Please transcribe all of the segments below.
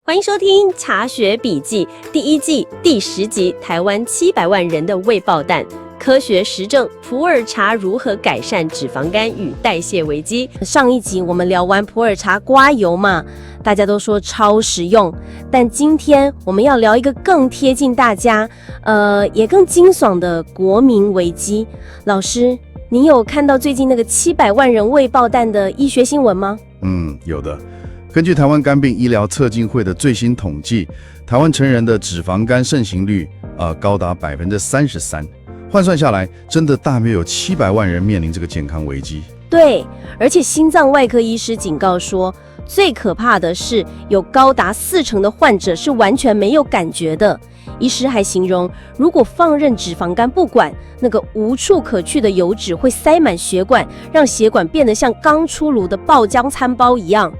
欢迎收听《茶学笔记》第1季第10集《台湾700万人的胃爆弹》，科学实证普洱茶如何改善脂肪肝与代谢危机。上一集我们聊完普洱茶刮油嘛，大家都说超实用，但今天我们要聊一个更贴近大家，也更惊悚的国民危机。老师，您有看到最近那个700万人胃爆弹的医学新闻吗？有的。根据台湾肝病医疗测进会的最新统计，台湾成人的脂肪肝盛行率高达33%，换算下来，真的大约有700万人面临这个健康危机。对，而且心脏外科医师警告说，最可怕的是有高达40%的患者是完全没有感觉的。医师还形容，如果放任脂肪肝不管，那个无处可去的油脂会塞满血管，让血管变得像刚出炉的爆浆餐包一样。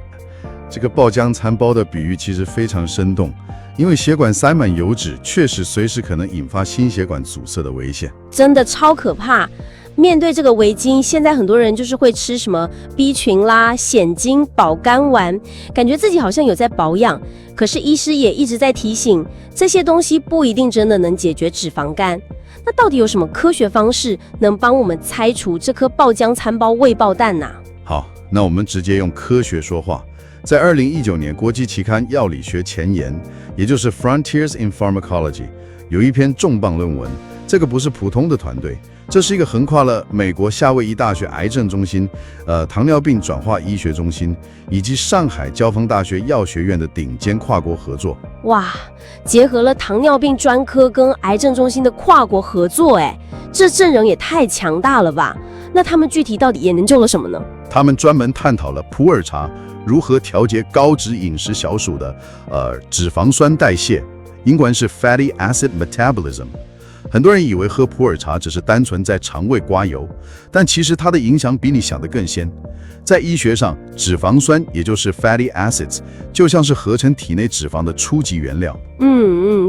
这个爆浆餐包的比喻其实非常生动，因为血管塞满油脂，确实随时可能引发心血管阻塞的危险，真的超可怕。面对这个危机，现在很多人就是会吃什么 B 群啦、蚬精、保肝丸，感觉自己好像有在保养。可是医师也一直在提醒，这些东西不一定真的能解决脂肪肝。那到底有什么科学方式能帮我们拆除这颗爆浆餐包胃爆弹啊？好，那我们直接用科学说话。在2019年国际期刊《药理学前沿》，也就是 Frontiers in Pharmacology， 有一篇重磅论文。这个不是普通的团队，这是一个横跨了美国夏威夷大学癌症中心、糖尿病转化医学中心以及上海交锋大学药学院的顶尖跨国合作。哇，结合了糖尿病专科跟癌症中心的跨国合作，这阵容也太强大了吧？那他们具体到底研究了什么呢？他们专门探讨了普洱茶如何调节高脂饮食小鼠的脂肪酸代谢，英文是 fatty acid metabolism。很多人以为喝普洱茶只是单纯在肠胃刮油，但其实它的影响比你想的更深。在医学上，脂肪酸也就是 fatty acids 就像是合成体内脂肪的初级原料。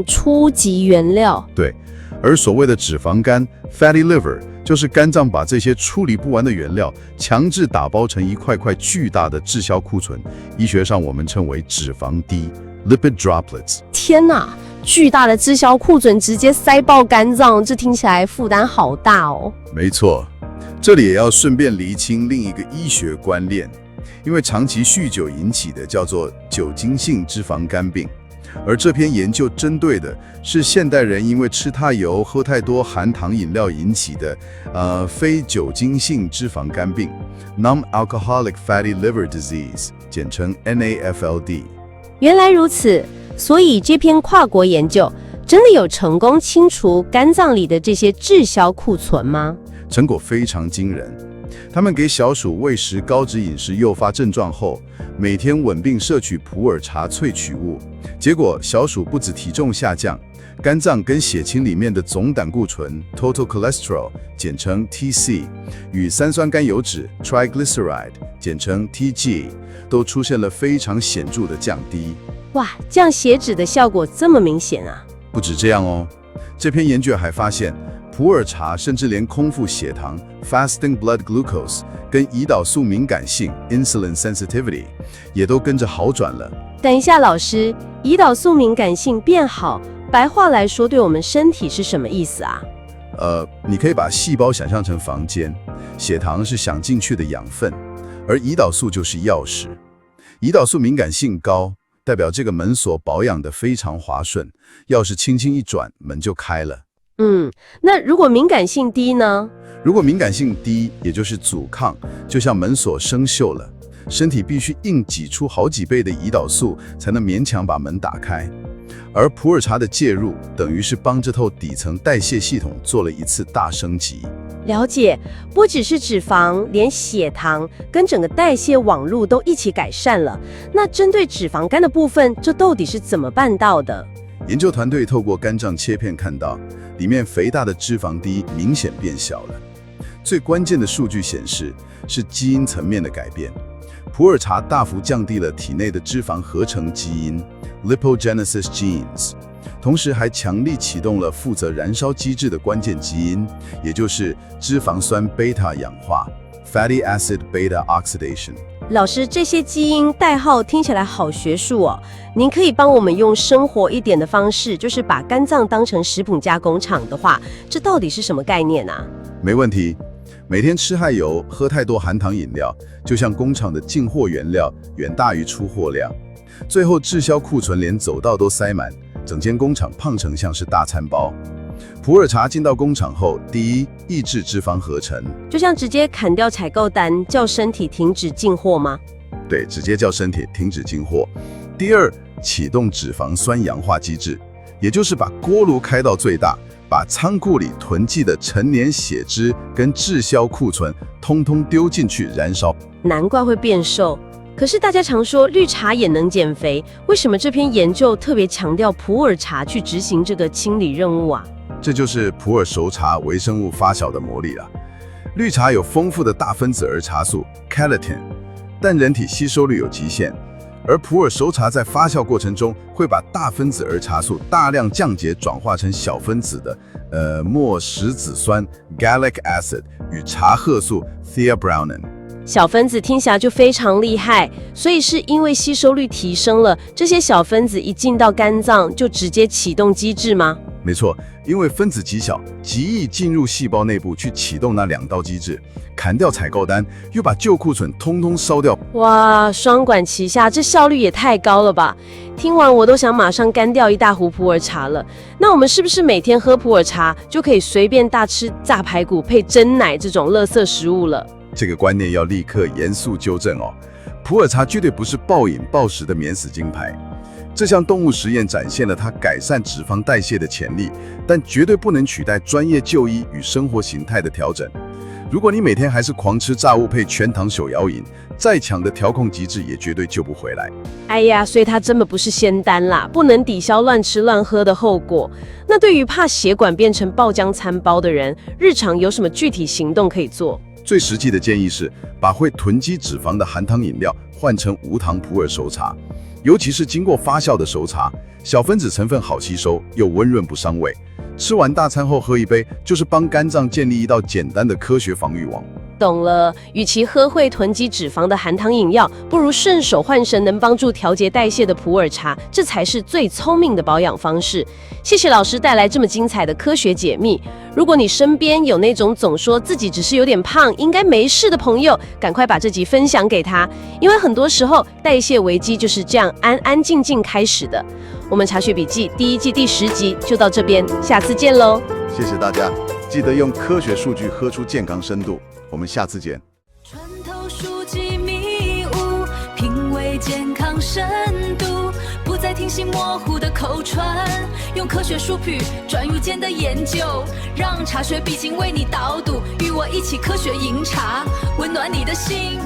初级原料。对，而所谓的脂肪肝 fatty liver 就是肝脏把这些处理不完的原料强制打包成一块块巨大的滞销库存，医学上我们称为脂肪滴 lipid droplets。 天哪，巨大的滞销库存直接塞爆肝脏，这听起来负担好大哦。没错，这里也要顺便厘清另一个医学观念，因为长期酗酒引起的叫做酒精性脂肪肝病，而这篇研究针对的是现代人因为吃太油、喝太多含糖饮料引起的非酒精性脂肪肝病 （Non-Alcoholic Fatty Liver Disease）， 简称 NAFLD。原来如此，所以这篇跨国研究真的有成功清除肝脏里的这些滞销库存吗？成果非常惊人。他们给小鼠喂食高脂饮食诱发症状后，每天稳定摄取普洱茶萃取物，结果小鼠不止体重下降，肝脏跟血清里面的总胆固醇 total cholesterol 简称 TC 与三酸甘油脂 triglyceride 简称 TG 都出现了非常显著的降低。哇，降血脂的效果这么明显啊！不止这样哦，这篇研究还发现，普洱茶甚至连空腹血糖 fasting blood glucose 跟胰岛素敏感性 insulin sensitivity 也都跟着好转了。等一下，老师，胰岛素敏感性变好，白话来说对我们身体是什么意思啊？你可以把细胞想象成房间，血糖是想进去的养分，而胰岛素就是钥匙。胰岛素敏感性高，代表这个门锁保养得非常滑顺，钥匙轻轻一转，门就开了。那如果敏感性低呢？如果敏感性低，也就是阻抗，就像门锁生锈了，身体必须硬挤出好几倍的胰岛素，才能勉强把门打开。而普洱茶的介入，等于是帮这套底层代谢系统做了一次大升级。了解，不只是脂肪，连血糖跟整个代谢网路都一起改善了。那针对脂肪肝的部分，这到底是怎么办到的？研究团队透过肝脏切片看到，里面肥大的脂肪滴明显变小了。最关键的数据显示，是基因层面的改变。普洱茶大幅降低了体内的脂肪合成基因 lipogenesis genes， 同时还强力启动了负责燃烧机制的关键基因，也就是脂肪酸贝塔氧化 fatty acid beta oxidation。老师，这些基因代号听起来好学术哦，您可以帮我们用生活一点的方式，就是把肝脏当成食品加工厂的话，这到底是什么概念啊？没问题。每天吃太油、喝太多含糖饮料，就像工厂的进货原料远大于出货量，最后滞销库存连走道都塞满，整间工厂胖成像是大餐包。普洱茶进到工厂后，第一，抑制脂肪合成，就像直接砍掉采购单，叫身体停止进货吗？对，直接叫身体停止进货。第二，启动脂肪酸氧化机制，也就是把锅炉开到最大，把仓库里囤积的陈年血脂跟滞销库存通通丢进去燃烧。难怪会变瘦。可是大家常说绿茶也能减肥，为什么这篇研究特别强调普洱茶去执行这个清理任务啊？这就是普洱熟茶微生物发酵的魔力了。绿茶有丰富的大分子儿茶素 （Calatin）， 但人体吸收率有极限，而普洱熟茶在发酵过程中会把大分子儿茶素大量降解，转化成小分子的末石子酸 （Gallic acid） 与茶褐素 （Theobromine）。小分子听起来就非常厉害，所以是因为吸收率提升了，这些小分子一进到肝脏就直接启动机制吗？没错，因为分子极小，极易进入细胞内部去启动那两道机制，砍掉采购单，又把旧库存通通烧掉。哇，双管齐下，这效率也太高了吧！听完我都想马上干掉一大壶普洱茶了。那我们是不是每天喝普洱茶就可以随便大吃炸排骨配珍奶这种垃圾食物了？这个观念要立刻严肃纠正哦。普洱茶绝对不是暴饮暴食的免死金牌。这项动物实验展现了它改善脂肪代谢的潜力，但绝对不能取代专业就医与生活形态的调整。如果你每天还是狂吃炸物配全糖手摇饮，再强的调控机制也绝对救不回来。哎呀，所以它根本不是仙丹啦，不能抵消乱吃乱喝的后果。那对于怕血管变成爆浆餐包的人，日常有什么具体行动可以做？最实际的建议是，把会囤积脂肪的含糖饮料换成无糖普洱熟茶。尤其是经过发酵的熟茶，小分子成分好吸收，又温润不伤胃。吃完大餐后喝一杯，就是帮肝脏建立一道简单的科学防御网。懂了，与其喝会囤积脂肪的含糖饮料，不如顺手换成能帮助调节代谢的普洱茶，这才是最聪明的保养方式。谢谢老师带来这么精彩的科学解密。如果你身边有那种总说自己只是有点胖，应该没事的朋友，赶快把这集分享给他，因为很多时候代谢危机就是这样安安静静开始的。我们茶学笔记第1季第10集就到这边，下次见喽！谢谢大家，记得用科学数据喝出健康深度。我们下次见。穿透书籍迷雾，品味健康深度，不再听信模糊的口传，用科学书谱转入间的研究，让茶学必经为你导读，与我一起科学饮茶，温暖你的心。